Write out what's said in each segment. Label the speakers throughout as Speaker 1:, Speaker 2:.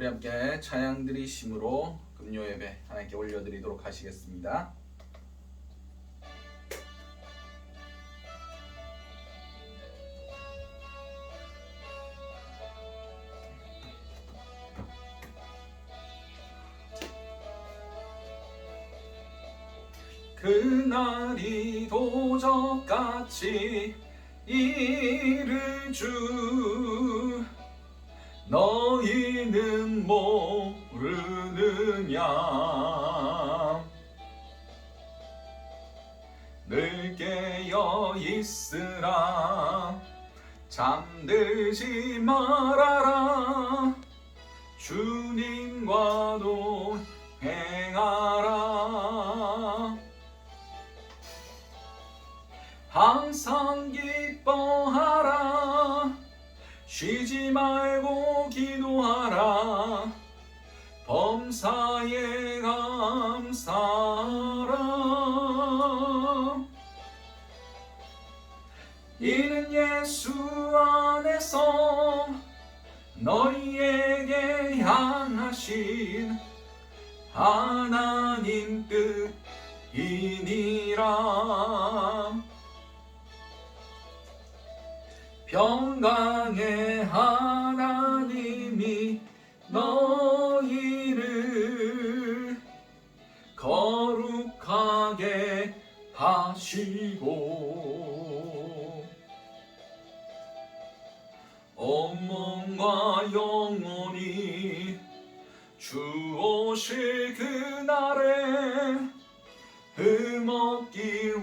Speaker 1: 우리 함께 찬양 드리심으로 금요 예배 하나님께 올려드리도록 하시겠습니다. 그날이 도적같이 이를 주 너희는 모르느냐. 늘 깨어 있으라 잠들지 말아라 주님과도 행하라. 항상 기뻐하라 쉬지 말고 기도하라 범사에 감사하라. 이는 예수 안에서 너희에게 향하신 하나님 뜻이니라. 평강의 하나님이 너희를 거룩하게 하시고 온몸과 영혼이 주 오실 그날에 흠없길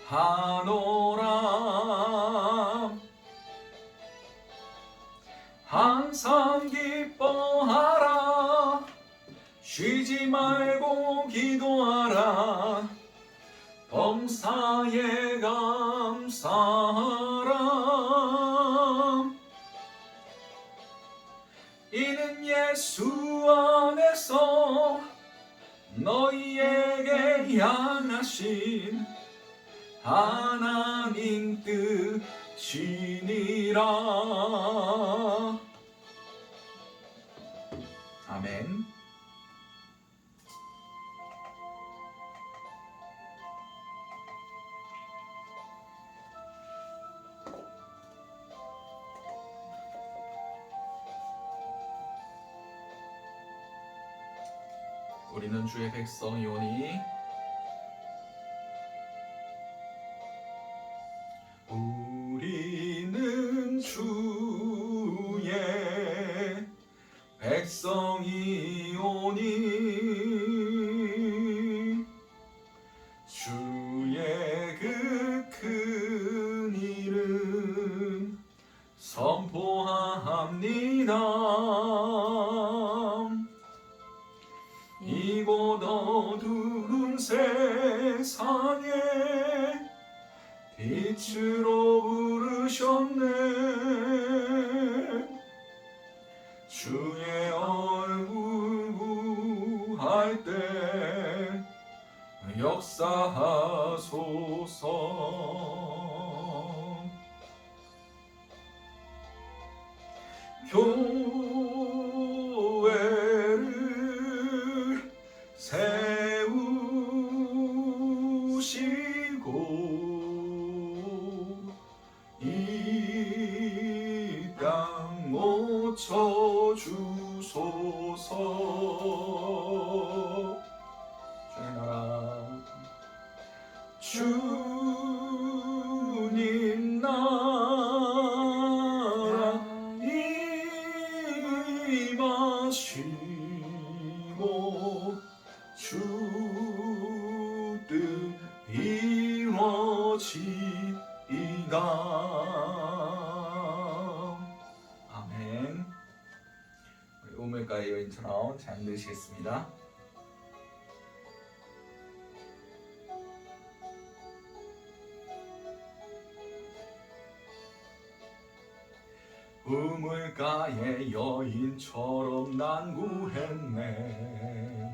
Speaker 1: 원하노라. 항상 기뻐하라 쉬지 말고 기도하라 범사에 감사하라. 이는 예수 안에서 너희에게 향하신 하나님 뜻이니라. 아멘. 우리는 주의 백성이오니 우리는 주의 백성이오니 주의 그 큰 이름 선포합니다. 이곳 어두운 세상에 빛으로 부르셨네. 주의 얼굴 구할 때 역사하소서. 교회를 세우시고 이 땅 고쳐주소서. 주의 나라 주님 나라 임하시고 주 뜻 이루어지이다. 아멘. 우리 우물가의 여인처럼 잠드시겠습니다. 우물가의 여인처럼 난 구했네.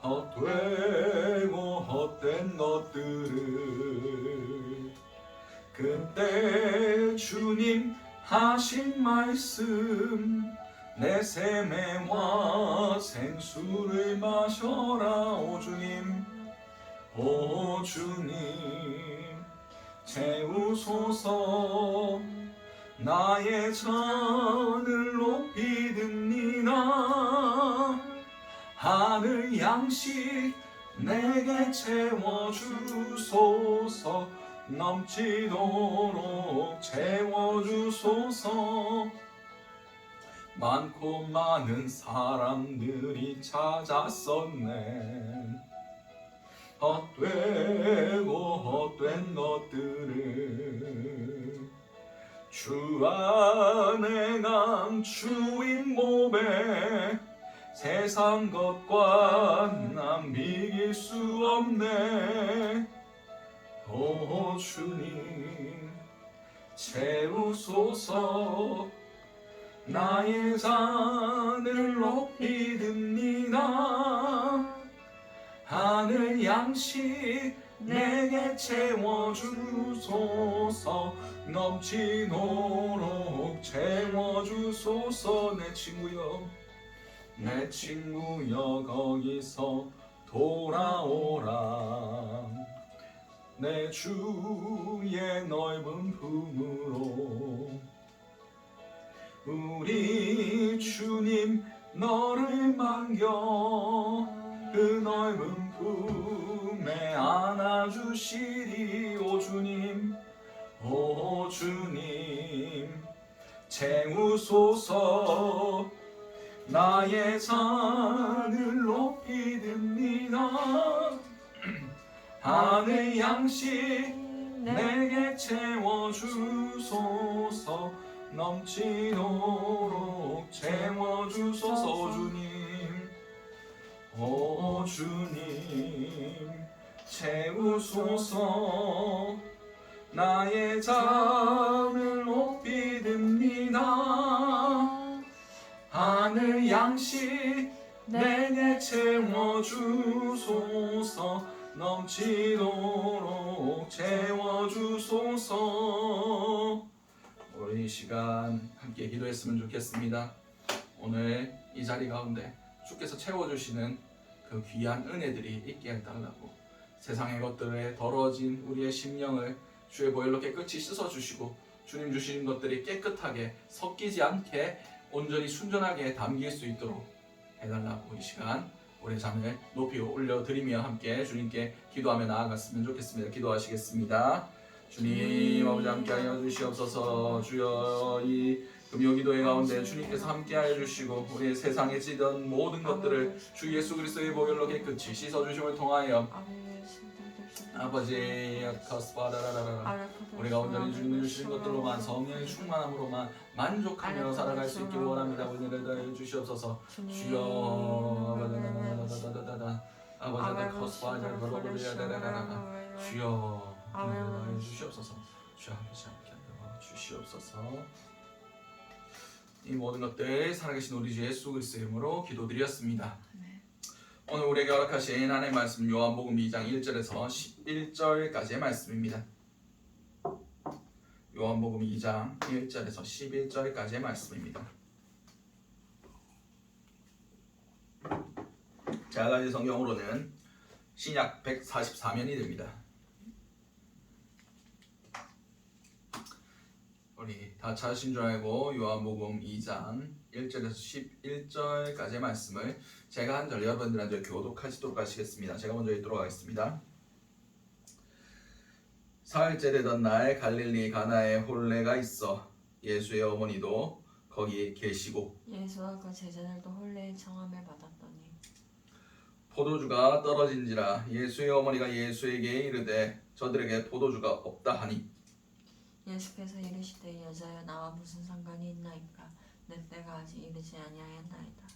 Speaker 1: 헛되고 헛된 것들을 그때 주님 하신 말씀 내 세매와 생수를 마셔라. 오 주님, 오 주님, 채우소서. 나의 잔을 높이 듭니다. 하늘 양식 내게 채워주소서. 넘치도록 채워주소서. 많고 많은 사람들이 찾았었네. 헛되고 헛된 것들을 주 안에 감추인 몸에 세상 것과 난 비길 수 없네. 오 주님, 채우소서. 나의 잔을 높이 듭니다. 하늘 양식 내게 채워주소서. 넘치도록 채워주소서. 내 친구여, 내 친구여, 거기서 돌아오라. 내 주의 넓은 품으로. 우리 주님 너를 맡겨 그 넓은 품에 안아주시리. 오 주님, 오 주님, 채우소서. 나의 잔을 높이 듭니다. 하늘 양식 내게 채워주소서. 넘치도록 채워주소서. 오 주님, 오 주님, 채우소서. 나의 잔을 높이 듭니다. 하늘 양식 내게 채워주소서. 넘치도록 채워주소서. 우리 이 시간 함께 기도했으면 좋겠습니다. 오늘 이 자리 가운데 주께서 채워주시는 그 귀한 은혜들이 있게 해달라고, 세상의 것들에 더러워진 우리의 심령을 주의 보혈로 깨끗이 씻어주시고 주님 주시는 것들이 깨끗하게 섞이지 않게 온전히 순전하게 담길 수 있도록 해달라고 이 시간 우리의 잠을 높이 올려드리며 함께 주님께 기도하며 나아갔으면 좋겠습니다. 기도하시겠습니다. 주님 아버지 함께하여 주시옵소서. 주여, 이 금요기도회 가운데 주님께서 함께하여 주시고 우리의 세상에 찌던 모든 것들을 주 예수 그리스도의 보혈로 깨끗이 씻어주심을 통하여 아버지 우리가 온전히 주님이 주신 것들로만, 성령의 충만함으로만 만족하며 살아갈 수 있기 원합니다. 은혜를 더해 주시옵소서. 주여, 주여 은혜를 주시옵소서. 주여 아버지 함께하여 주시옵소서. 이 모든 것들 살아계신 우리 주 예수 그리스도의 이름으로 기도드렸습니다. 오늘 우리에게 허락하신 하나님의 말씀 요한복음 2장 1절에서 11절까지의 말씀입니다. 요한복음 2장 1절에서 11절까지의 말씀입니다. 제가 가진 성경으로는 신약 144면이 됩니다. 우리 다 찾으신 줄 알고 요한복음 2장 1절에서 11절까지의 말씀을 제가 한 절 여러분들한테 교독하시도록 하시겠습니다. 제가 먼저 읽도록 하겠습니다. 사흘째 되던 날 갈릴리 가나에 혼례가 있어 예수의 어머니도 거기 계시고
Speaker 2: 예수와 그 제자들도 혼례의 청함을 받았더니
Speaker 1: 포도주가 떨어진지라 예수의 어머니가 예수에게 이르되 저들에게 포도주가 없다 하니
Speaker 2: 예수께서 이르시되 여자여 나와 무슨 상관이 있나이까 내 때가 아직 이르지 아니하였나이다.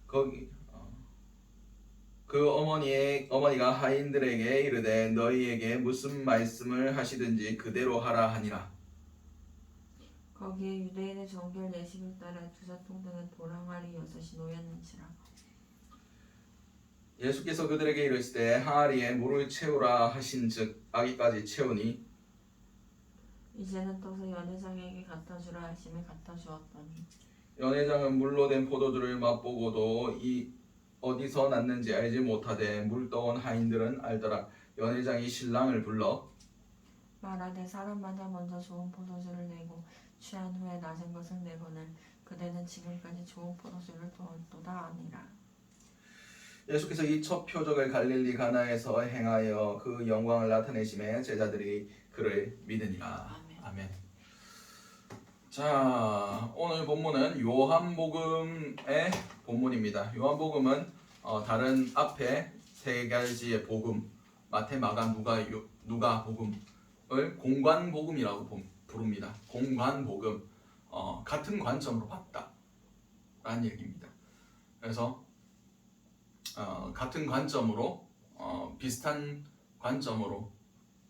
Speaker 1: 거기 그 어머니가 하인들에게 이르되 너희에게 무슨 말씀을 하시든지 그대로 하라 하니라.
Speaker 2: 거기에 유대인의 정결 예식을 따라 두사통 등은 돌항아리 6이 놓였는지라.
Speaker 1: 예수께서 그들에게 이르시되 항아리에 물을 채우라 하신즉 아기까지 채우니
Speaker 2: 이제는 떠서 연회장에게 갖다 주라 하심에 갖다 주었더니
Speaker 1: 연회장은 물로 된 포도주를 맛보고도 이 어디서 났는지 알지 못하되 물 떠온 하인들은 알더라. 연회장이 신랑을 불러
Speaker 2: 말하되 사람마다 먼저 좋은 포도주를 내고 취한 후에 낮은 것을 내거늘 그대는 지금까지 좋은 포도주를 두었도다 아니라.
Speaker 1: 예수께서 이 첫 표적을 갈릴리 가나에서 행하여 그 영광을 나타내심에 제자들이 그를 믿으니라.
Speaker 2: 아멘.
Speaker 1: 아멘. 자, 오늘 본문은 요한복음의 본문입니다. 요한복음은 다른 앞에 세 가지의 복음, 마태, 마가, 누가 복음을 공관복음이라고 부릅니다. 공관복음, 같은 관점으로 봤다라는 얘기입니다. 그래서 같은 관점으로 비슷한 관점으로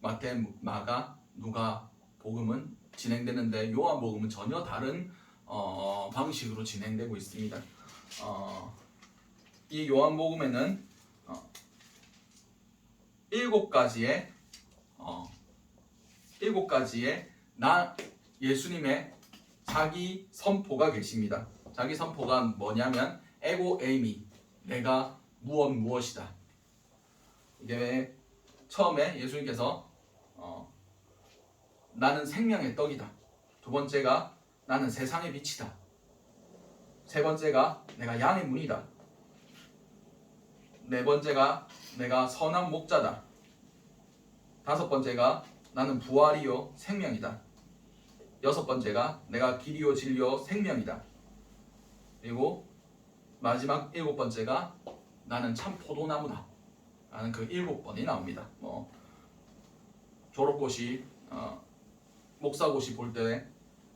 Speaker 1: 마태, 마가, 누가 복음은 진행되는데 요한복음은 전혀 다른 방식으로 진행되고 있습니다. 이 요한복음에는 7가지의 예수님의 자기 선포가 계십니다. 자기 선포가 뭐냐면 에고 에이미, 내가 무엇이다. 이게 처음에 예수님께서 나는 생명의 떡이다. 두 번째가 나는 세상의 빛이다. 세 번째가 내가 양의 문이다. 네 번째가 내가 선한 목자다. 다섯 번째가 나는 부활이요 생명이다. 여섯 번째가 내가 길이요 진리요 생명이다. 그리고 마지막 7번째가 나는 참 포도나무다. 라는 그 7번이 나옵니다. 졸업고시 목사고시 볼 때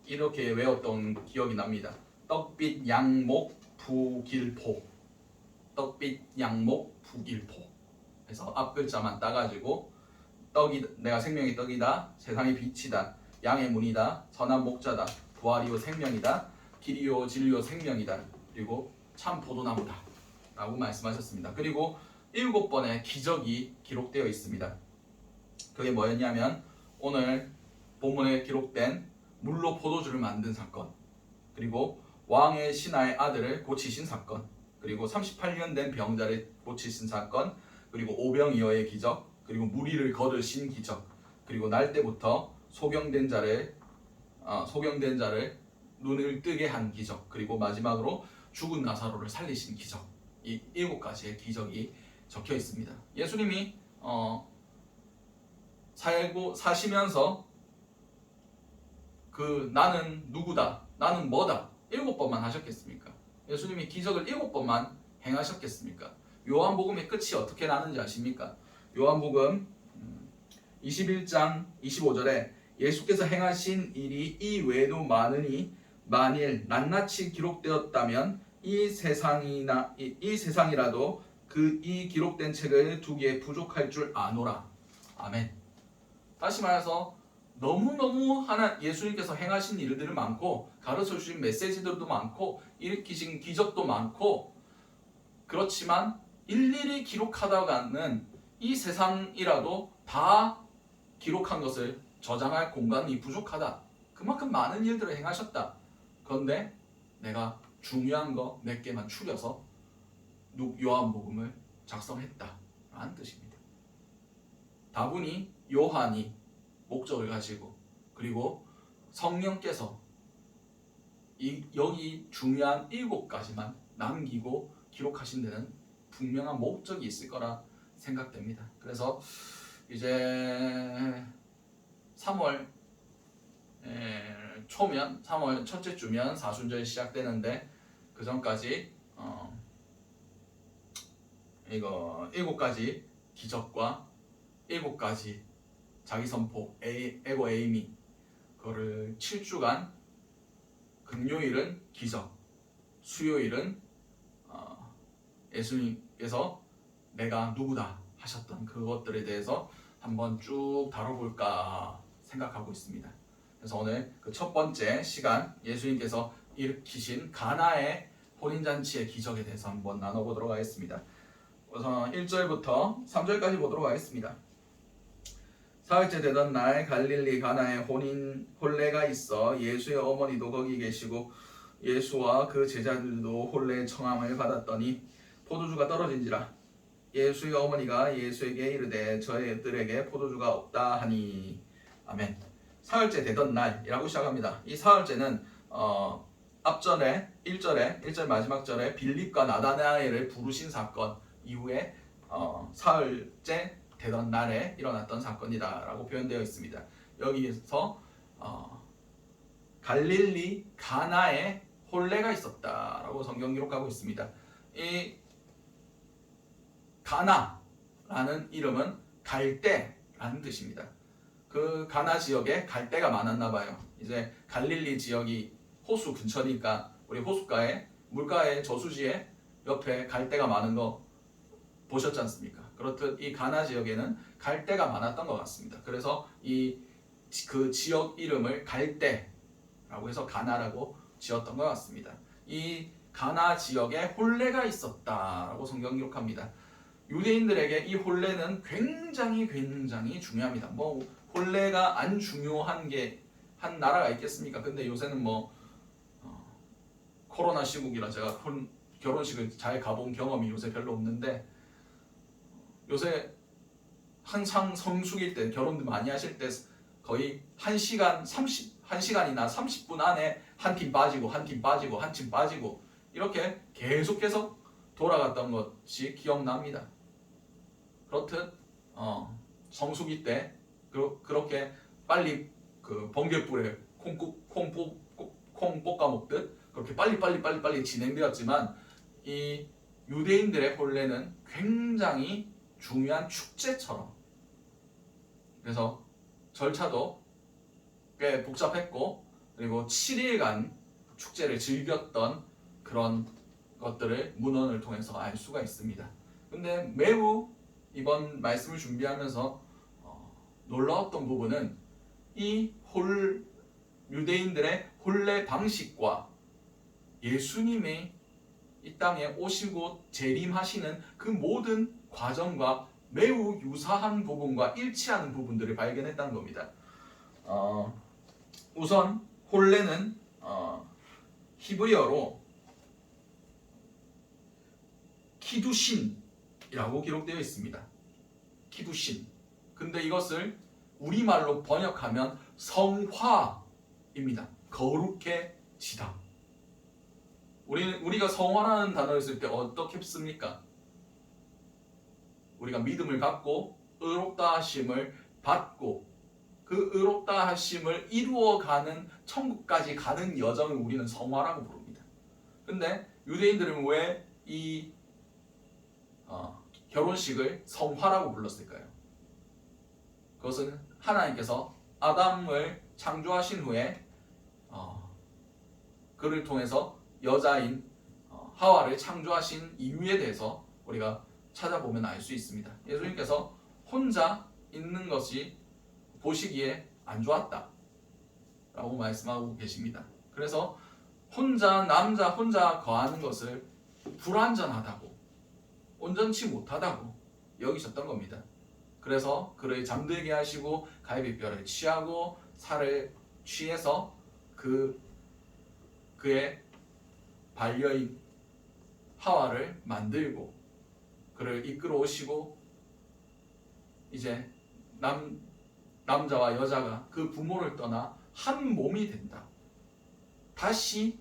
Speaker 1: 이렇게 외웠던 기억이 납니다. 떡빛 양목 부길포. 떡빛 양목 부길포. 그래서 앞 글자만 따가지고 내가 생명의 떡이다. 세상의 빛이다. 양의 문이다. 선한 목자다. 부활이요 생명이다. 길이요 진리요 생명이다. 그리고 참 포도나무다. 라고 말씀하셨습니다. 그리고 7번의 기적이 기록되어 있습니다. 그게 뭐였냐면 오늘 본문에 기록된 물로 포도주를 만든 사건, 그리고 왕의 신하의 아들을 고치신 사건, 그리고 38년 된 병자를 고치신 사건, 그리고 오병이어의 기적, 그리고 무리를 거르신 기적, 그리고 날 때부터 소경된 자를 눈을 뜨게 한 기적, 그리고 마지막으로 죽은 나사로를 살리신 기적. 이 7가지의 기적이 적혀 있습니다. 예수님이 사시면서 나는 누구다, 나는 뭐다 7번만 하셨겠습니까? 예수님이 기적을 7번만 행하셨겠습니까? 요한복음의 끝이 어떻게 나는지 아십니까? 요한복음 21장 25절에 예수께서 행하신 일이 이 외에도 많으니 만일 낱낱이 기록되었다면 이 세상이라도 이 기록된 책을 두기에 부족할 줄 아노라. 아멘. 다시 말해서 너무너무 예수님께서 행하신 일들은 많고 가르쳐 주신 메시지들도 많고 일으키신 기적도 많고, 그렇지만 일일이 기록하다가는 이 세상이라도 다 기록한 것을 저장할 공간이 부족하다. 그만큼 많은 일들을 행하셨다. 그런데 내가 중요한 거 몇 개만 추려서 요한복음을 작성했다 라는 뜻입니다. 다분히 요한이 목적을 가지고, 그리고 성령께서 여기 중요한 7가지만 남기고 기록하신 데는 분명한 목적이 있을 거라 생각됩니다. 그래서 이제 3월 초면, 3월 첫째 주면 사순절이 시작되는데 그 전까지 이거 7가지 기적과 7가지 자기 선포, 에고 에이미, 그거를 7주간, 금요일은 기적, 수요일은 예수님께서 내가 누구다 하셨던 그것들에 대해서 한번 쭉 다뤄볼까 생각하고 있습니다. 그래서 오늘 그 첫 번째 시간, 예수님께서 일으키신 가나의 혼인잔치의 기적에 대해서 한번 나눠보도록 하겠습니다. 우선 1절부터 3절까지 보도록 하겠습니다. 사흘째 되던 날 갈릴리 가나에 혼례가 있어 예수의 어머니도 거기 계시고 예수와 그 제자들도 혼례의 청함을 받았더니 포도주가 떨어진지라. 예수의 어머니가 예수에게 이르되 저희들에게 포도주가 없다 하니. 아멘. 사흘째 되던 날이라고 시작합니다. 이 사흘째는 앞전에 1절 마지막 절에 빌립과 나다나엘을 부르신 사건 이후에 사흘째 되던 날에 일어났던 사건이다라고 표현되어 있습니다. 여기에서 갈릴리 가나에 혼례가 있었다라고 성경 기록하고 있습니다. 이 가나라는 이름은 갈대라는 뜻입니다. 그 가나 지역에 갈대가 많았나 봐요. 이제 갈릴리 지역이 호수 근처니까 우리 호숫가에 물가에 저수지에 옆에 갈대가 많은 거 보셨지 않습니까? 그렇듯 이 가나 지역에는 갈대가 많았던 것 같습니다. 그래서 그 지역 이름을 갈대라고 해서 가나라고 지었던 것 같습니다. 이 가나 지역에 혼례가 있었다라고 성경 기록합니다. 유대인들에게 이 혼례는 굉장히 중요합니다. 뭐 혼례가 안 중요한 게 한 나라가 있겠습니까? 근데 요새는 코로나 시국이라 제가 결혼식을 잘 가본 경험이 요새 별로 없는데, 요새 항상 성수기일 때 결혼도 많이 하실 때 거의 1시간이나 30분 안에 한 팀 빠지고 한 팀 빠지고 한 팀 빠지고 이렇게 계속해서 돌아갔던 것이 기억납니다. 그렇듯 성수기 때 그렇게 빨리 그 번갯불에 콩 볶아 먹듯 그렇게 빨리 진행되었지만, 이 유대인들의 혼례는 굉장히 중요한 축제처럼, 그래서 절차도 꽤 복잡했고, 그리고 7일간 축제를 즐겼던 그런 것들을 문헌을 통해서 알 수가 있습니다. 근데 매우 이번 말씀을 준비하면서 놀라웠던 부분은 이 유대인들의 혼례 방식과 예수님이 이 땅에 오시고 재림하시는 그 모든 과정과 매우 유사한 부분과 일치하는 부분들을 발견했다는 겁니다. 우선 혼례는 히브리어로 키두신이라고 기록되어 있습니다. 키두신. 근데 이것을 우리말로 번역하면 성화입니다. 거룩해지다. 우리가 성화라는 단어를 쓸 때 어떻게 씁니까? 우리가 믿음을 갖고 의롭다 하심을 받고 그 의롭다 하심을 이루어가는 천국까지 가는 여정을 우리는 성화라고 부릅니다. 근데 유대인들은 왜 이 결혼식을 성화라고 불렀을까요? 그것은 하나님께서 아담을 창조하신 후에 그를 통해서 여자인 하와를 창조하신 이유에 대해서 우리가 찾아보면 알 수 있습니다. 예수님께서 혼자 있는 것이 보시기에 안 좋았다 라고 말씀하고 계십니다. 그래서 남자 혼자 거하는 것을 불완전하다고, 온전치 못하다고 여기셨던 겁니다. 그래서 그를 잠들게 하시고 갈비뼈를 취하고 살을 취해서 그의 반려인 하와를 만들고 그를 이끌어 오시고, 이제 남자와 여자가 그 부모를 떠나 한 몸이 된다. 다시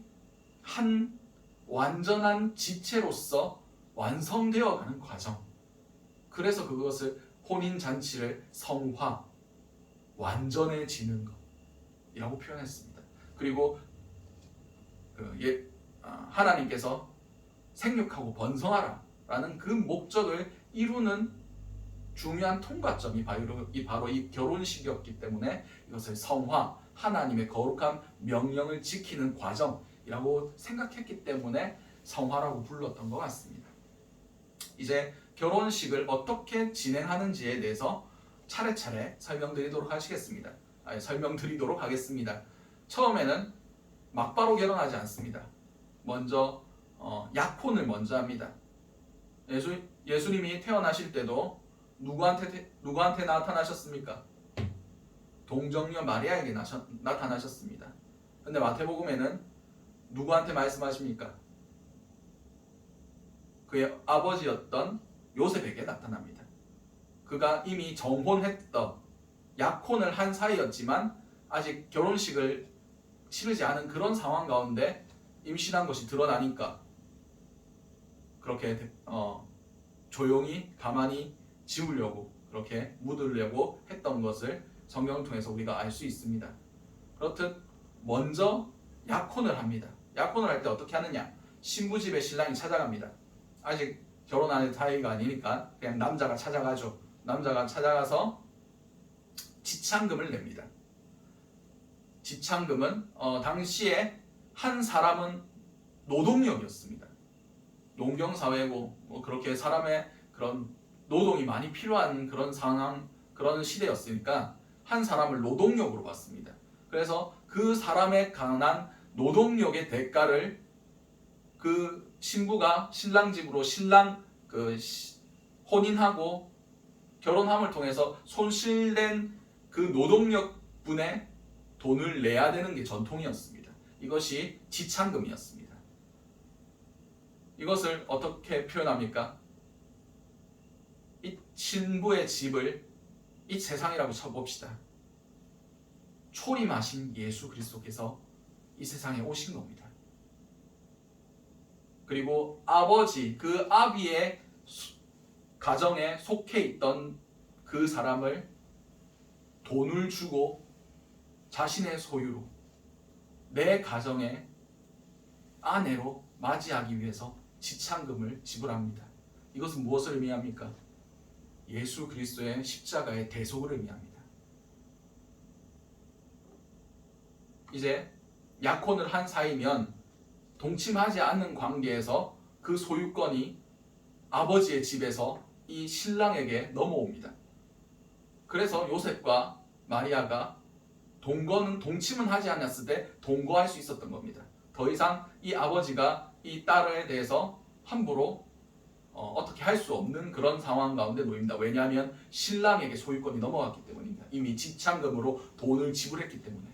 Speaker 1: 한 완전한 지체로서 완성되어 가는 과정. 그래서 그것을 혼인잔치를 성화, 완전해지는 것이라고 표현했습니다. 그리고 하나님께서 생육하고 번성하라 라는 그 목적을 이루는 중요한 통과점이 바로 이 결혼식이었기 때문에 이것을 성화, 하나님의 거룩한 명령을 지키는 과정이라고 생각했기 때문에 성화라고 불렀던 것 같습니다. 이제 결혼식을 어떻게 진행하는지에 대해서 차례차례 설명드리도록 하겠습니다. 처음에는 막바로 결혼하지 않습니다. 먼저 약혼을 먼저 합니다. 예수님이 태어나실 때도 누구한테 나타나셨습니까? 동정녀 마리아에게 나타나셨습니다. 근데 마태복음에는 누구한테 말씀하십니까? 그의 아버지였던 요셉에게 나타납니다. 그가 이미 정혼했던 약혼을 한 사이였지만 아직 결혼식을 치르지 않은 그런 상황 가운데 임신한 것이 드러나니까 그렇게 조용히 가만히 지우려고 그렇게 묻으려고 했던 것을 성경을 통해서 우리가 알 수 있습니다. 그렇듯 먼저 약혼을 합니다. 약혼을 할 때 어떻게 하느냐? 신부 집에 신랑이 찾아갑니다. 아직 결혼 안 한 사이가 아니니까 그냥 남자가 찾아가죠. 남자가 찾아가서 지참금을 냅니다. 지참금은 당시에 한 사람은 노동력이었습니다. 농경 사회고 그렇게 사람의 그런 노동이 많이 필요한 그런 상황, 그런 시대였으니까 한 사람을 노동력으로 봤습니다. 그래서 그 사람에 관한 노동력의 대가를 그 신부가 신랑 집으로 신랑 혼인하고 결혼함을 통해서 손실된 그 노동력분의 돈을 내야 되는 게 전통이었습니다. 이것이 지참금이었습니다. 이것을 어떻게 표현합니까? 이 신부의 집을 이 세상이라고 쳐봅시다. 초림하신 예수 그리스도께서 이 세상에 오신 겁니다. 그리고 아버지, 그 아비의 가정에 속해 있던 그 사람을 돈을 주고 자신의 소유로 내 가정의 아내로 맞이하기 위해서 지참금을 지불합니다. 이것은 무엇을 의미합니까? 예수 그리스도의 십자가의 대속을 의미합니다. 이제 약혼을 한 사이면 동침하지 않는 관계에서 그 소유권이 아버지의 집에서 이 신랑에게 넘어옵니다. 그래서 요셉과 마리아가 동침은 하지 않았을 때 동거할 수 있었던 겁니다. 더 이상 이 아버지가 이 딸에 대해서 함부로 어떻게 할 수 없는 그런 상황 가운데 놓입니다. 왜냐하면 신랑에게 소유권이 넘어갔기 때문입니다. 이미 지참금으로 돈을 지불했기 때문에.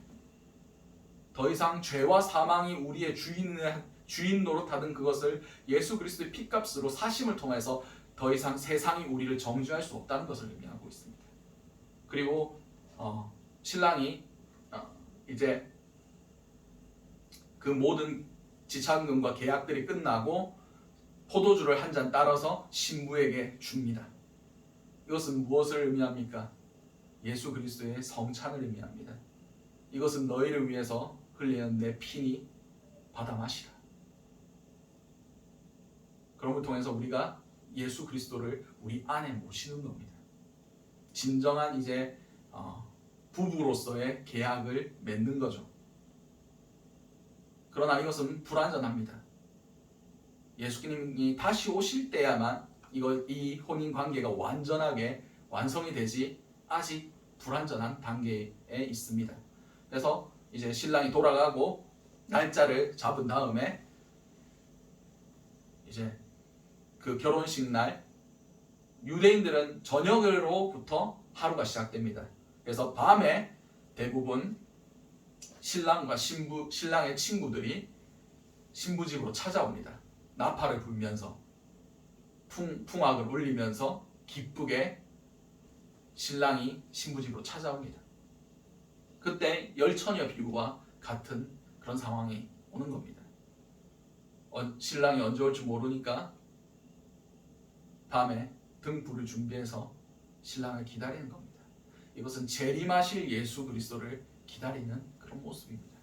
Speaker 1: 더 이상 죄와 사망이 우리의 주인 노릇하던 그것을 예수 그리스도의 피값으로 사심을 통해서 더 이상 세상이 우리를 정죄할 수 없다는 것을 의미하고 있습니다. 그리고 신랑이 이제 그 모든 지참금과 계약들이 끝나고 포도주를 한 잔 따라서 신부에게 줍니다. 이것은 무엇을 의미합니까? 예수 그리스도의 성찬을 의미합니다. 이것은 너희를 위해서 흘리는 내 피니 받아 마시라. 그런 걸 통해서 우리가 예수 그리스도를 우리 안에 모시는 겁니다. 진정한 이제 부부로서의 계약을 맺는 거죠. 그러나 이것은 불완전합니다. 예수님이 다시 오실 때야만 이 혼인 관계가 완전하게 완성이 되지 아직 불완전한 단계에 있습니다. 그래서 이제 신랑이 돌아가고 날짜를 잡은 다음에 이제 그 결혼식 날 유대인들은 저녁으로부터 하루가 시작됩니다. 그래서 밤에 대부분 신랑과 신랑의 친구들이 신부 집으로 찾아옵니다. 나팔을 불면서 풍악을 울리면서 기쁘게 신랑이 신부 집으로 찾아옵니다. 그때 열처녀 비유와 같은 그런 상황이 오는 겁니다. 신랑이 언제 올지 모르니까 밤에 등불을 준비해서 신랑을 기다리는 겁니다. 이것은 재림하실 예수 그리스도를 기다리는 그런 모습입니다.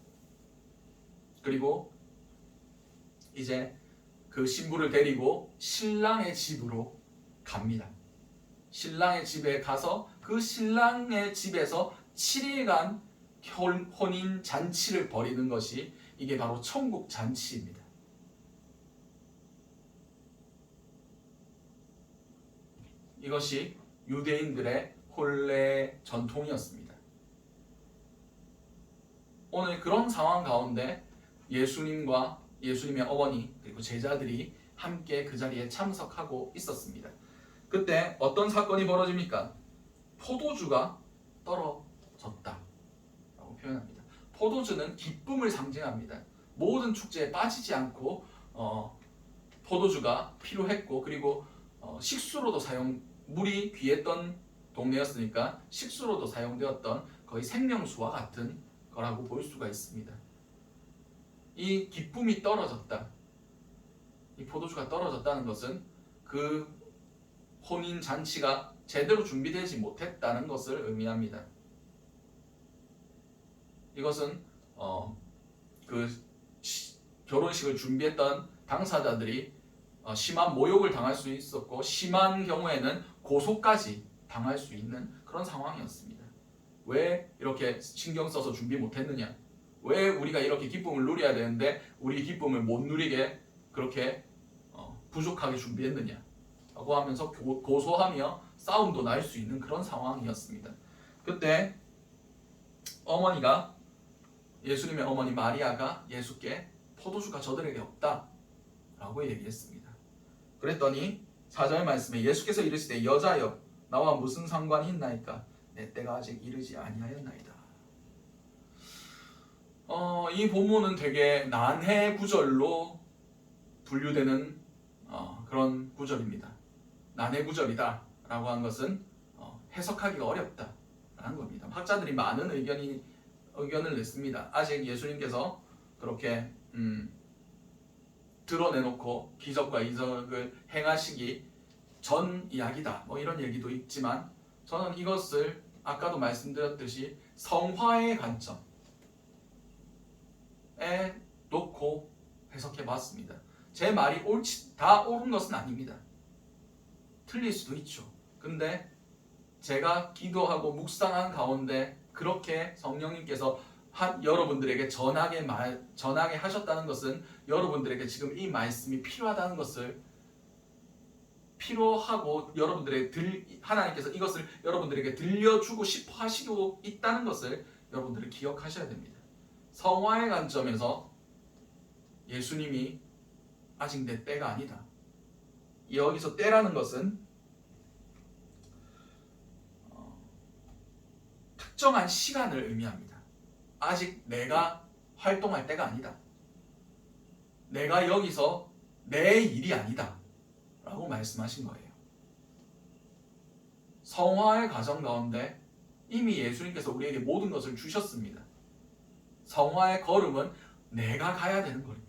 Speaker 1: 그리고 이제 그 신부를 데리고 신랑의 집으로 갑니다. 신랑의 집에 가서 그 신랑의 집에서 7일간 혼인 잔치를 벌이는 것이 이게 바로 천국 잔치입니다. 이것이 유대인들의 혼례 전통이었습니다. 오늘 그런 상황 가운데 예수님과 예수님의 어머니 그리고 제자들이 함께 그 자리에 참석하고 있었습니다. 그때 어떤 사건이 벌어집니까? 포도주가 떨어졌다 라고 표현합니다. 포도주는 기쁨을 상징합니다. 모든 축제에 빠지지 않고 포도주가 필요했고, 그리고 식수로도 물이 귀했던 동네였으니까 식수로도 사용되었던 거의 생명수와 같은 거라고 볼 수가 있습니다. 이 기쁨이 떨어졌다, 이 포도주가 떨어졌다는 것은 그 혼인 잔치가 제대로 준비되지 못했다는 것을 의미합니다. 이것은 그 결혼식을 준비했던 당사자들이 심한 모욕을 당할 수 있었고, 심한 경우에는 고소까지 당할 수 있는 그런 상황이었습니다. 왜 이렇게 신경 써서 준비 못했느냐? 왜 우리가 이렇게 기쁨을 누려야 되는데 우리 기쁨을 못 누리게 그렇게 부족하게 준비했느냐? 라고 하면서 고소하며 싸움도 날 수 있는 그런 상황이었습니다. 그때 예수님의 어머니 마리아가 예수께 포도주가 저들에게 없다 라고 얘기했습니다. 그랬더니 4절 말씀에 예수께서 이르시되 여자여 나와 무슨 상관이 있나이까 내 때가 아직 이르지 아니하였나이다. 이 본문은 되게 난해 구절로 분류되는 그런 구절입니다. 난해 구절이다 라고 한 것은 해석하기가 어렵다라는 겁니다. 학자들이 많은 의견을 냈습니다. 아직 예수님께서 그렇게 드러내놓고 기적과 이적을 행하시기 전 이야기다, 이런 얘기도 있지만, 저는 이것을 아까도 말씀드렸듯이 성화의 관점에 놓고 해석해 봤습니다. 제 말이 다 옳은 것은 아닙니다. 틀릴 수도 있죠. 근데 제가 기도하고 묵상한 가운데 그렇게 성령님께서 여러분들에게 전하게 하셨다는 것은 여러분들에게 지금 이 말씀이 필요하다는 것을, 필요하고 하나님께서 이것을 여러분들에게 들려주고 싶어 하시고 있다는 것을 여러분들이 기억하셔야 됩니다. 성화의 관점에서 예수님이 아직 내 때가 아니다, 여기서 때라는 것은 특정한 시간을 의미합니다. 아직 내가 활동할 때가 아니다, 내가 여기서 내 일이 아니다 라고 말씀하신 거예요. 성화의 과정 가운데 이미 예수님께서 우리에게 모든 것을 주셨습니다. 성화의 걸음은 내가 가야 되는 걸입니다.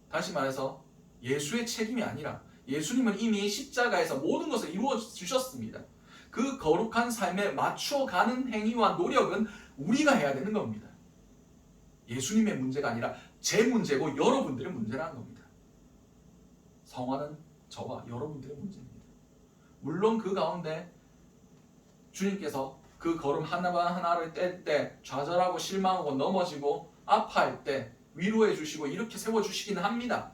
Speaker 1: 다시 말해서 예수의 책임이 아니라 예수님은 이미 십자가에서 모든 것을 이루어 주셨습니다. 그 거룩한 삶에 맞춰가는 행위와 노력은 우리가 해야 되는 겁니다. 예수님의 문제가 아니라 제 문제고 여러분들의 문제라는 겁니다. 성화는 저와 여러분들의 문제입니다. 물론 그 가운데 주님께서 그 걸음 하나하나를 뗄 때 좌절하고 실망하고 넘어지고 아파할 때 위로해 주시고 이렇게 세워주시기는 합니다.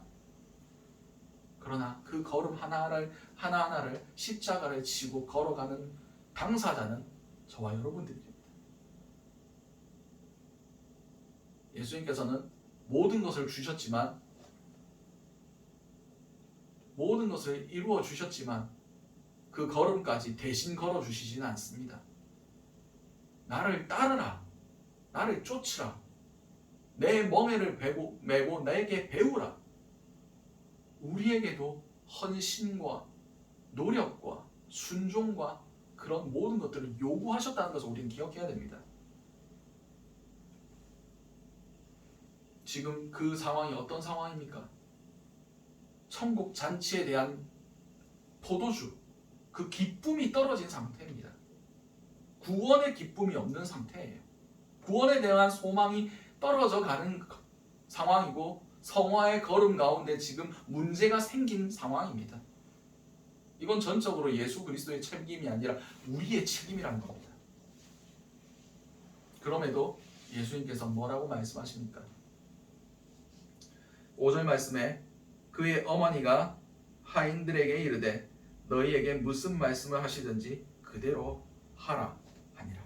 Speaker 1: 그러나 그 걸음 하나하나를 십자가를 지고 걸어가는 당사자는 저와 여러분들입니다. 예수님께서는 모든 것을 주셨지만, 모든 것을 이루어 주셨지만 그 걸음까지 대신 걸어주시지는 않습니다. 나를 따르라, 나를 쫓으라, 내 멍에를 메고 내게 배우라. 우리에게도 헌신과 노력과 순종과 그런 모든 것들을 요구하셨다는 것을 우리는 기억해야 됩니다. 지금 그 상황이 어떤 상황입니까? 천국 잔치에 대한 포도주, 그 기쁨이 떨어진 상태입니다. 구원의 기쁨이 없는 상태예요. 구원에 대한 소망이 떨어져 가는 상황이고, 성화의 걸음 가운데 지금 문제가 생긴 상황입니다. 이건 전적으로 예수 그리스도의 책임이 아니라 우리의 책임이라는 겁니다. 그럼에도 예수님께서 뭐라고 말씀하십니까? 5절 말씀에 그의 어머니가 하인들에게 이르되 너희에게 무슨 말씀을 하시든지 그대로 하라 하니라.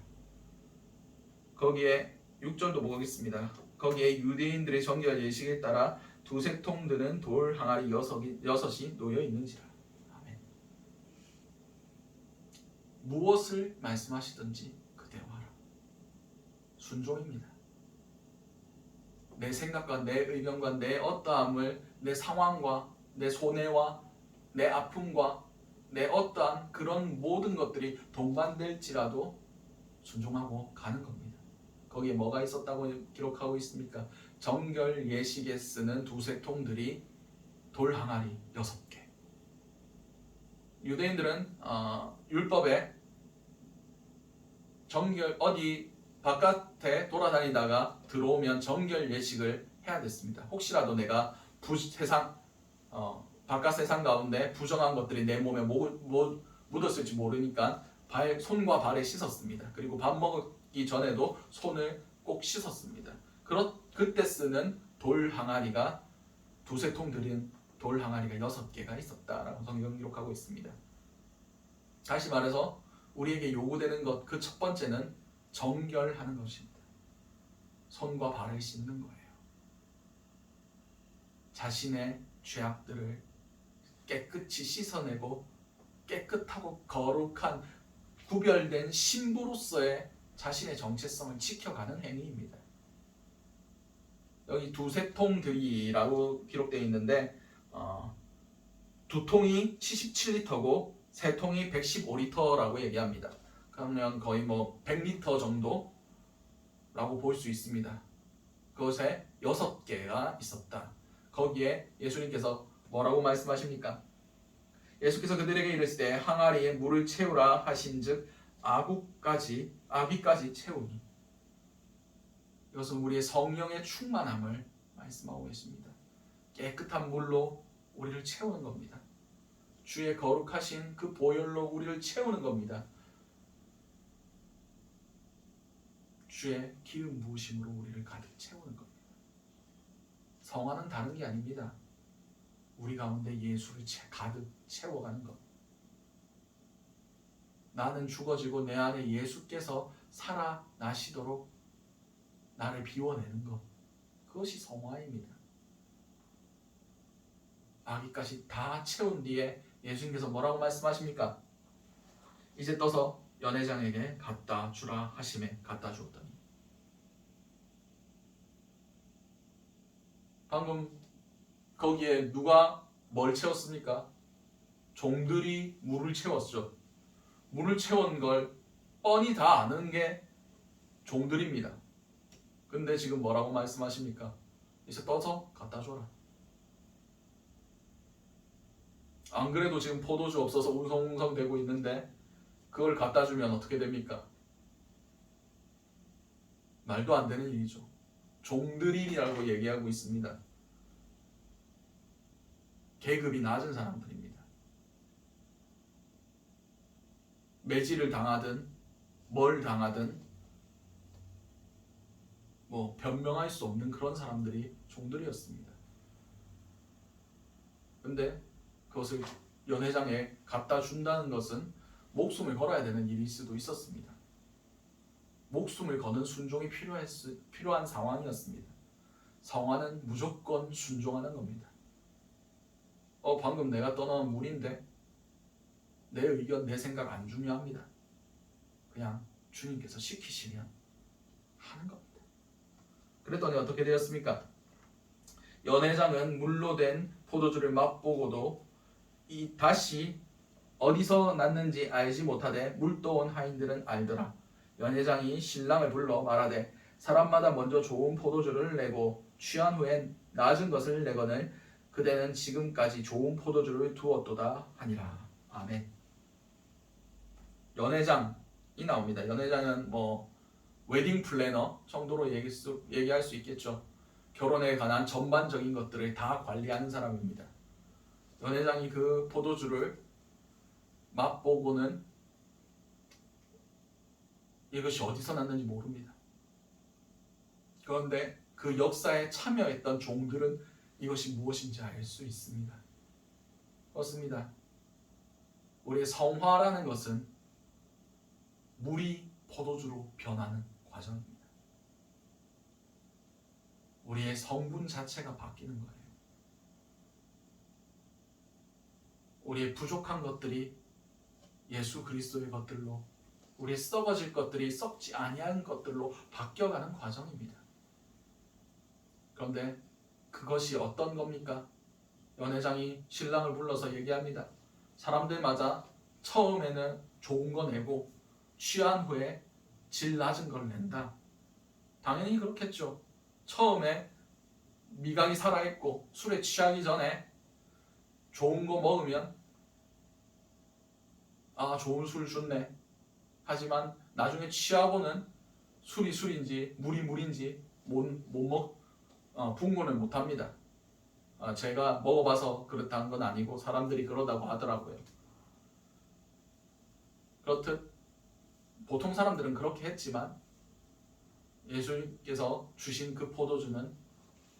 Speaker 1: 거기에 6절도 보겠습니다. 거기에 유대인들의 정결 예식에 따라 두세 통 드는 돌 항아리 6이 놓여 있는지라. 아멘. 무엇을 말씀하시든지 그대로 하라. 순종입니다. 내 생각과 내 의견과 내 어떠함을 내 상황과 내 손해와 내 아픔과 내 어떠한 그런 모든 것들이 동반될지라도 순종하고 가는 겁니다. 거기에 뭐가 있었다고 기록하고 있습니까? 정결 예식에 쓰는 두세 통들이 돌 항아리 6개. 유대인들은 율법에 정결 어디 바깥에 돌아다니다가 들어오면 정결 예식을 해야 됐습니다. 혹시라도 내가 바깥 세상 가운데 부정한 것들이 내 몸에 묻었을지 모르니까 손과 발에 씻었습니다. 그리고 밥 먹기 전에도 손을 꼭 씻었습니다. 그때 쓰는 돌 항아리가 두세 통 들인 돌 항아리가 6개가 있었다라고 성경 기록하고 있습니다. 다시 말해서 우리에게 요구되는 것 그 첫 번째는 정결하는 것입니다. 손과 발을 씻는 거예요. 자신의 죄악들을 깨끗이 씻어내고 깨끗하고 거룩한 구별된 신부로서의 자신의 정체성을 지켜가는 행위입니다. 여기 두세 통들이라고 기록되어 있는데 2통이 77리터고 3통이 115리터라고 얘기합니다. 그러면 거의 100리터 정도라고 볼 수 있습니다. 그것에 6개가 있었다. 거기에 예수님께서 뭐라고 말씀하십니까? 예수께서 그들에게 이르실 때 항아리에 물을 채우라 하신즉 아귀까지 채우니. 이것은 우리의 성령의 충만함을 말씀하고 계십니다. 깨끗한 물로 우리를 채우는 겁니다. 주의 거룩하신 그 보혈로 우리를 채우는 겁니다. 주의 기름 부으심으로 우리를 가득 채우는 겁니다. 성화는 다른 게 아닙니다. 우리 가운데 예수를 가득 채워가는 것. 나는 죽어지고 내 안에 예수께서 살아나시도록 나를 비워내는 것. 그것이 성화입니다. 아기까지 다 채운 뒤에 예수님께서 뭐라고 말씀하십니까? 이제 떠서 연회장에게 갖다 주라 하심에 갖다 주었더니. 방금 거기에 누가 뭘 채웠습니까? 종들이 물을 채웠죠. 물을 채운 걸 뻔히 다 아는 게 종들입니다. 근데 지금 뭐라고 말씀하십니까? 이제 떠서 갖다 줘라. 안 그래도 지금 포도주 없어서 웅성웅성 되고 있는데 그걸 갖다 주면 어떻게 됩니까? 말도 안 되는 일이죠. 종들이라고 얘기하고 있습니다. 계급이 낮은 사람들입니다. 매질을 당하든 뭘 당하든 변명할 수 없는 그런 사람들이 종들이었습니다. 근데 그것을 연회장에 갖다 준다는 것은 목숨을 걸어야 되는 일일 수도 있었습니다. 목숨을 거는 순종이 필요한 상황이었습니다. 성화는 무조건 순종하는 겁니다. 방금 내가 떠나온 물인데 내 의견, 내 생각 안 중요합니다. 그냥 주님께서 시키시면 하는 겁니다. 그랬더니 어떻게 되었습니까? 연회장은 물로 된 포도주를 맛보고도 다시 어디서 났는지 알지 못하되 물떠온 하인들은 알더라. 연회장이 신랑을 불러 말하되 사람마다 먼저 좋은 포도주를 내고 취한 후엔 낮은 것을 내거늘 그대는 지금까지 좋은 포도주를 두었도다 하니라. 아멘. 연회장이 나옵니다. 연회장은 웨딩 플래너 정도로 얘기할 수 있겠죠. 결혼에 관한 전반적인 것들을 다 관리하는 사람입니다. 연회장이 그 포도주를 맛보고는 이것이 어디서 났는지 모릅니다. 그런데 그 역사에 참여했던 종들은 이것이 무엇인지 알 수 있습니다. 그렇습니다. 우리의 성화라는 것은 물이 포도주로 변하는 과정입니다. 우리의 성분 자체가 바뀌는 거예요. 우리의 부족한 것들이 예수 그리스도의 것들로, 우리의 썩어질 것들이 썩지 아니한 것들로 바뀌어가는 과정입니다. 그런데 그것이 어떤 겁니까? 연회장이 신랑을 불러서 얘기합니다. 사람들마다 처음에는 좋은 거 내고 취한 후에 질 낮은 걸 낸다. 당연히 그렇겠죠. 처음에 미각이 살아있고 술에 취하기 전에 좋은 거 먹으면 아, 좋은 술 좋네. 하지만 나중에 취하고는 술이 술인지 물이 물인지 분간을 못합니다. 제가 먹어봐서 그렇다는 건 아니고 사람들이 그러다고 하더라고요. 그렇듯 보통 사람들은 그렇게 했지만 예수님께서 주신 그 포도주는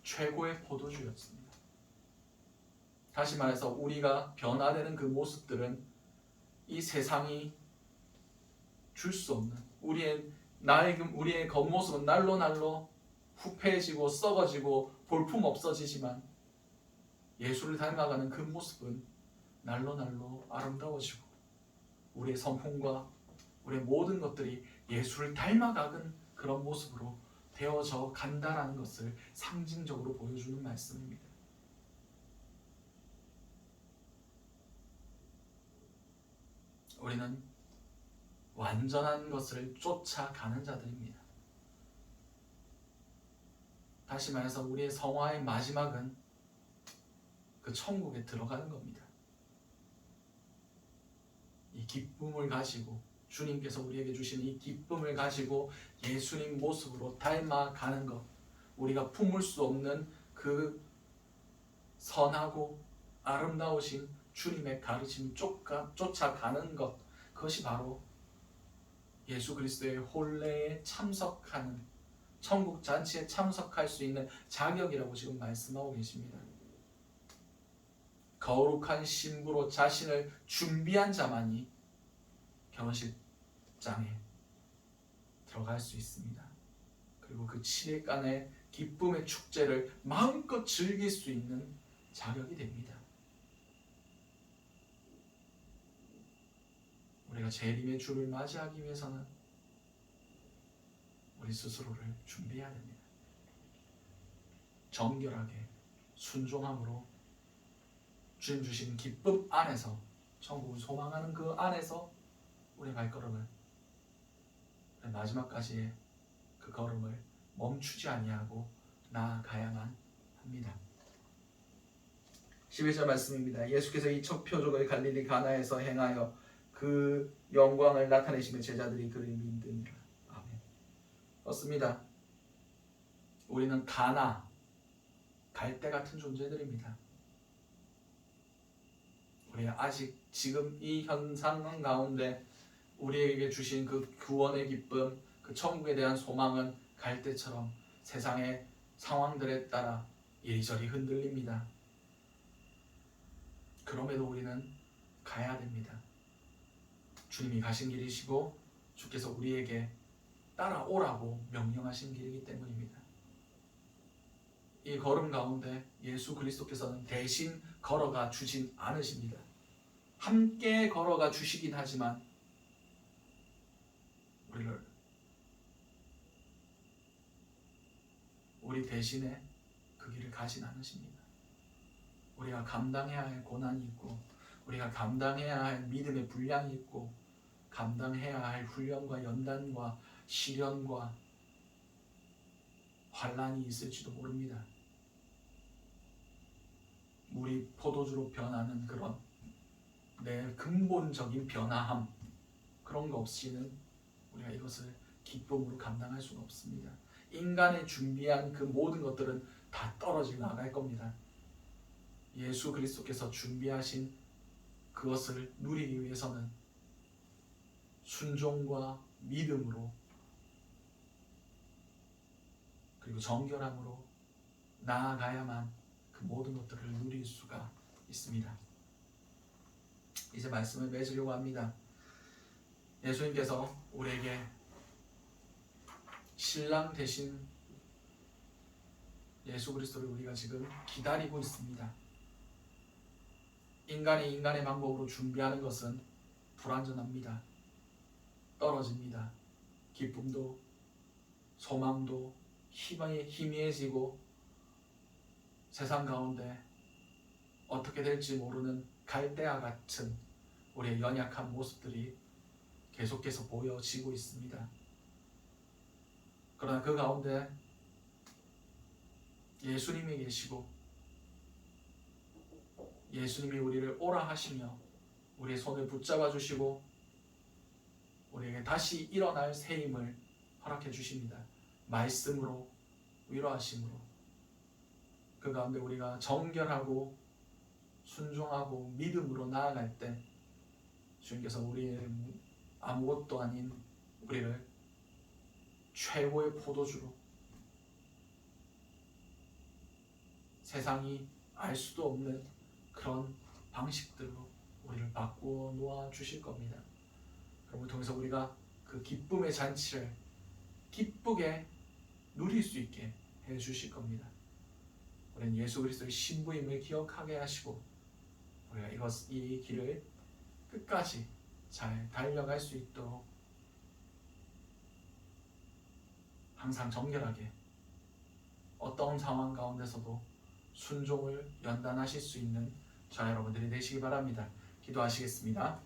Speaker 1: 최고의 포도주였습니다. 다시 말해서 우리가 변화되는 그 모습들은 이 세상이 줄 수 없는 우리의 겉모습은 날로 후패해지고 썩어지고 볼품 없어지지만 예수를 닮아가는 그 모습은 날로 아름다워지고 우리의 성품과 우리의 모든 것들이 예수를 닮아가는 그런 모습으로 되어져 간다라는 것을 상징적으로 보여주는 말씀입니다. 우리는 완전한 것을 쫓아가는 자들입니다. 다시 말해서 우리의 성화의 마지막은 그 천국에 들어가는 겁니다. 이 기쁨을 가지고 주님께서 우리에게 주신 이 기쁨을 가지고 예수님 모습으로 닮아가는 것, 우리가 품을 수 없는 그 선하고 아름다우신 주님의 가르침 쫓아가는 것, 그것이 바로 예수 그리스도의 혼례에 참석하는, 천국 잔치에 참석할 수 있는 자격이라고 지금 말씀하고 계십니다. 거룩한 신부로 자신을 준비한 자만이 결혼식장에 들어갈 수 있습니다. 그리고 그 7일간의 기쁨의 축제를 마음껏 즐길 수 있는 자격이 됩니다. 우리가 재림의 주를 맞이하기 위해서는 우리 스스로를 준비해야 됩니다. 정결하게 순종함으로 주님 주신 기쁨 안에서, 천국을 소망하는 그 안에서 우리의 발걸음을, 마지막까지의 그 걸음을 멈추지 아니하고 나아가야만 합니다. 11절 말씀입니다. 예수께서 이 첫 표적을 갈릴리 가나에서 행하여 그 영광을 나타내시며 제자들이 그를 믿으니라. 아멘. 그렇습니다. 우리는 가나, 갈대 같은 존재들입니다. 우리가 아직 지금 이 현상 가운데 우리에게 주신 그 구원의 기쁨, 그 천국에 대한 소망은 갈대처럼 세상의 상황들에 따라 이리저리 흔들립니다. 그럼에도 우리는 가야 됩니다. 주님이 가신 길이시고 주께서 우리에게 따라오라고 명령하신 길이기 때문입니다. 이 걸음 가운데 예수 그리스도께서는 대신 걸어가 주진 않으십니다. 함께 걸어가 주시긴 하지만 우리 대신에 그 길을 가진 않으십니다. 우리가 감당해야 할 고난이 있고, 우리가 감당해야 할 믿음의 분량이 있고, 감당해야 할 훈련과 연단과 시련과 환난이 있을지도 모릅니다. 물이 포도주로 변하는 그런 내 근본적인 변화함, 그런 거 없이는 우리가 이것을 기쁨으로 감당할 수는 없습니다. 인간의 준비한 그 모든 것들은 다 떨어져 나갈 겁니다. 예수 그리스도께서 준비하신 그것을 누리기 위해서는 순종과 믿음으로 그리고 정결함으로 나아가야만 그 모든 것들을 누릴 수가 있습니다. 이제 말씀을 맺으려고 합니다. 예수님께서 우리에게 신랑 되신 예수 그리스도를 우리가 지금 기다리고 있습니다. 인간이 인간의 방법으로 준비하는 것은 불완전합니다. 떨어집니다. 기쁨도 소망도 희미해지고 세상 가운데 어떻게 될지 모르는 갈대아 같은 우리의 연약한 모습들이 계속해서 보여지고 있습니다. 그러나 그 가운데 예수님이 계시고 예수님이 우리를 오라 하시며 우리의 손을 붙잡아 주시고 우리에게 다시 일어날 새 힘을 허락해 주십니다. 말씀으로, 위로하심으로. 그 가운데 우리가 정결하고 순종하고 믿음으로 나아갈 때 주님께서 우리의 아무것도 아닌 우리를 최고의 포도주로, 세상이 알 수도 없는 그런 방식들로 우리를 바꾸어 놓아 주실 겁니다. 그걸 통해서 우리가 그 기쁨의 잔치를 기쁘게 누릴 수 있게 해 주실 겁니다. 우리는 예수 그리스도의 신부임을 기억하게 하시고 우리가 이 길을 끝까지 잘 달려갈 수 있도록 항상 정결하게 어떤 상황 가운데서도 순종을 연단하실 수 있는 저 여러분들이 되시기 바랍니다. 기도하시겠습니다.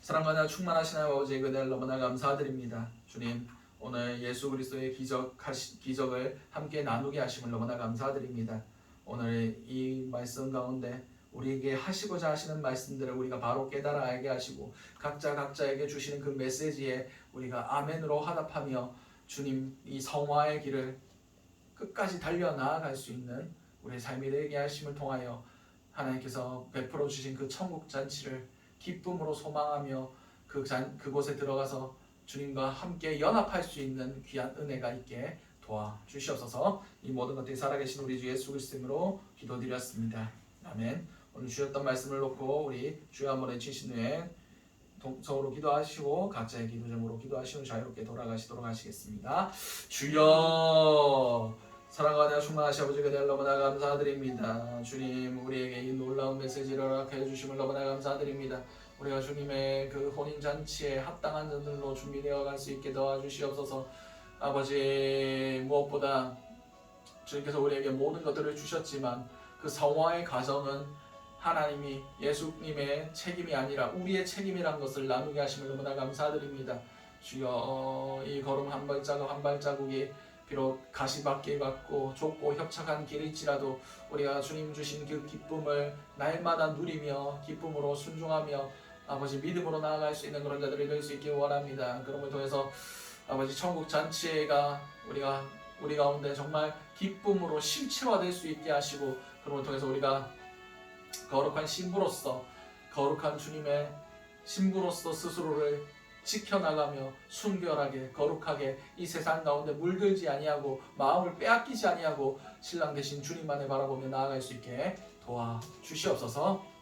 Speaker 1: 사랑과 충만하신 아버지, 그대를 너무나 감사드립니다. 주님, 오늘 예수 그리스도의 기적을 함께 나누게 하심을 너무나 감사드립니다. 오늘 이 말씀 가운데 우리에게 하시고자 하시는 말씀들을 우리가 바로 깨달아 알게 하시고 각자에게 주시는 그 메시지에 우리가 아멘으로 화답하며 주님 이 성화의 길을 끝까지 달려 나아갈 수 있는 우리의 삶이 되게 하심을 통하여 하나님께서 베풀어 주신 그 천국 잔치를 기쁨으로 소망하며 그곳에 들어가서 주님과 함께 연합할 수 있는 귀한 은혜가 있게 도와주시옵소서. 이 모든 것들이 살아계신 우리 주 예수 그리스도로 기도드렸습니다. 아멘. 오늘 주셨던 말씀을 놓고 우리 주여 한번 외치신 후에 동성으로 기도하시고 각자의 기도점으로 기도하시고 자유롭게 돌아가시도록 하시겠습니다. 주여, 사랑과 은혜가 충만하신 아버지, 그대를 너무나 감사드립니다. 주님, 우리에게 이 놀라운 메시지를 허락해 주심을 너무나 감사드립니다. 우리가 주님의 그 혼인잔치에 합당한 자들로 준비되어 갈 수 있게 도와주시옵소서. 아버지, 무엇보다 주님께서 우리에게 모든 것들을 주셨지만 그 성화의 과정은 하나님이 예수님의 책임이 아니라 우리의 책임이란 것을 나누게 하심을 너무나 감사드립니다. 주여, 이 걸음 한 발자국이 비록 가시밭길 같고 좁고 협착한 길일지라도 우리가 주님 주신 그 기쁨을 날마다 누리며 기쁨으로 순종하며 아버지 믿음으로 나아갈 수 있는 그런 자들이 될 수 있길 원합니다. 그럼을 통해서 아버지 천국 잔치가 우리 가운데 정말 기쁨으로 실체화될 수 있게 하시고 그럼을 통해서 우리가 거룩한 신부로서 거룩한 주님의 신부로서 스스로를 지켜나가며 순결하게 거룩하게 이 세상 가운데 물들지 아니하고 마음을 빼앗기지 아니하고 신랑 되신 주님만을 바라보며 나아갈 수 있게 도와주시옵소서.